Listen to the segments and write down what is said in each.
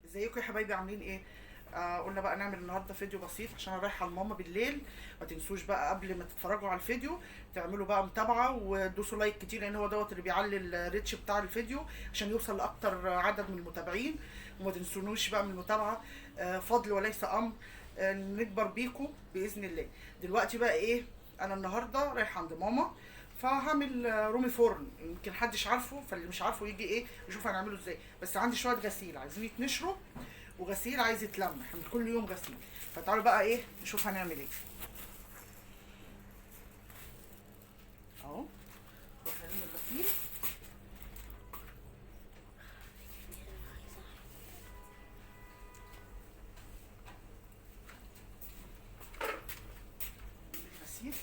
ازيكم يا حبايبي عاملين ايه؟ قلنا بقى نعمل النهارده فيديو بسيط عشان انا رايحه لماما بالليل. ما تنسوش بقى قبل ما تتفرجوا على الفيديو تعملوا بقى متابعه ودوسوا لايك كتير، لان هو دوت اللي بيعلي الريتش بتاع الفيديو عشان يوصل لاكتر عدد من المتابعين. وما تنسونوش بقى من المتابعه، فضل وليس امر. نكبر بيكم باذن الله. دلوقتي بقى ايه؟ انا النهارده رايحه عند ماما، فهعمل رومي فرن. يمكن محدش عارفه، فاللي مش عارفه يجي ايه يشوف هنعمله ازاي. بس عندي شويه غسيل عايزين يتنشروا، وغسيل عايز يتلم، احنا كل يوم غسيل. فتعالوا بقى ايه نشوف هنعمل ايه. اهو احنا نرمي الغسيل. الغسيل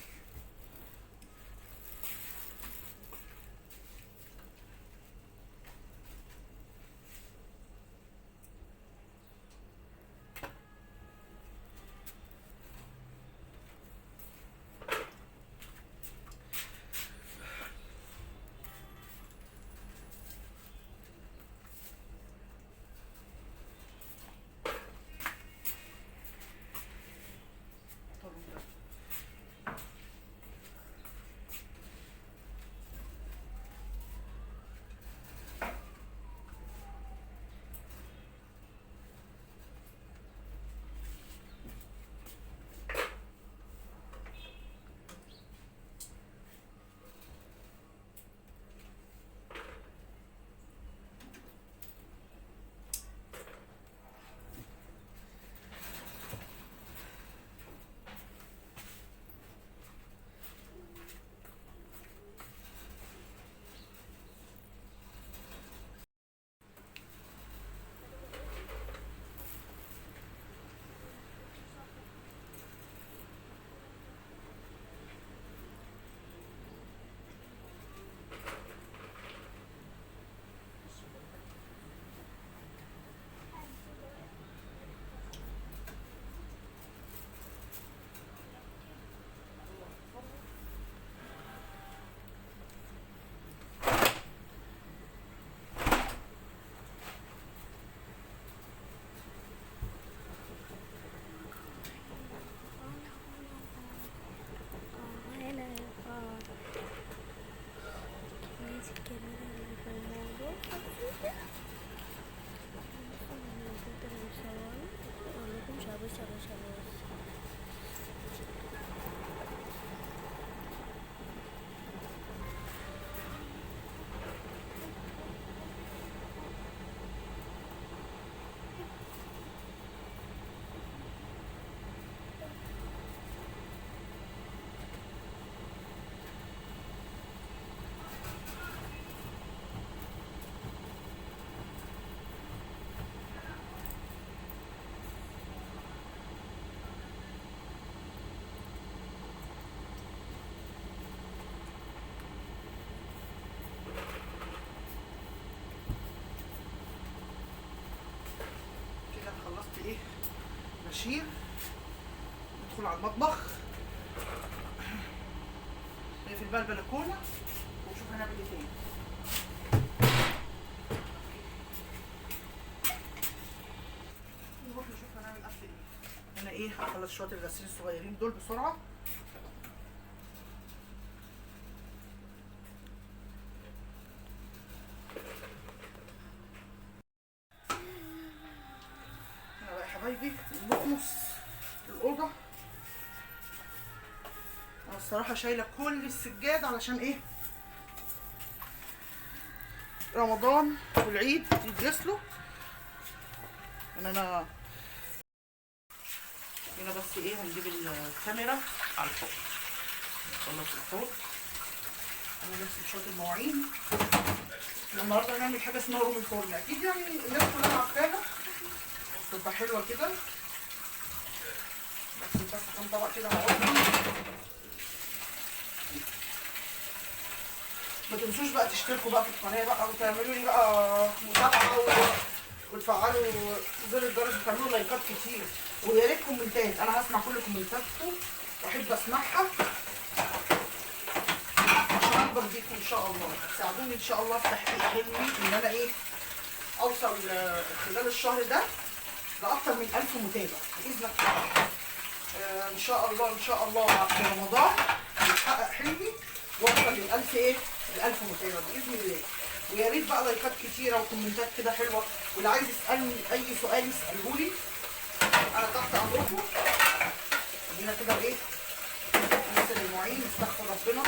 كده انا خلصت ايه ماشيين. ندخل على المطبخ، نقفل بقى البلكونه ونشوف هنعمل ايه تاني. نروح نشوف هنعمل اكل ايه. انا ايه هخلص شويه الغسيل الصغيرين دول بسرعه. انا بقى يا حبايبي نكنس الاوضه. انا الصراحه شايله كل السجاد علشان ايه؟ رمضان والعيد يتغسلوا. انا هنا بس ايه هنجيب الكاميرا على الفوق. نخلص الفوق. انا نفس شويه المواعين. احنا النهارده هنعمل حاجه اسمها رومي فرن، اكيد يعني الناس كلها عارفاها، بتبقى حلوه كده. بس كام طبق كده هقعدهم. ما تنسوش بقى تشتركوا بقى في القناه بقى، وتعملوا لي بقى متابعه وتفعلوا زر الجرس وتعملوا لايكات كتير، ويا ريت كومنتات. انا هسمع كل كومنتاتكم واحب اسمعها عشان اكبر بيكم ان شاء الله. ساعدوني ان شاء الله في تحقيق حلمي ان انا ايه اوصل خلال الشهر ده لاكتر من 1000 متابع باذن الله. ان شاء الله ان شاء الله في رمضان هيتحقق حلمي واوصل لل1000 ايه؟ ال1000 متابع باذن الله. ويا ريت بقى لايكات كتيره وكومنتات كده حلوه، واللي عايز يسالني اي سؤال يساله لي، انا تحت امركم. خلينا كده ايه؟ نغسل المواعين، نستغفر ربنا.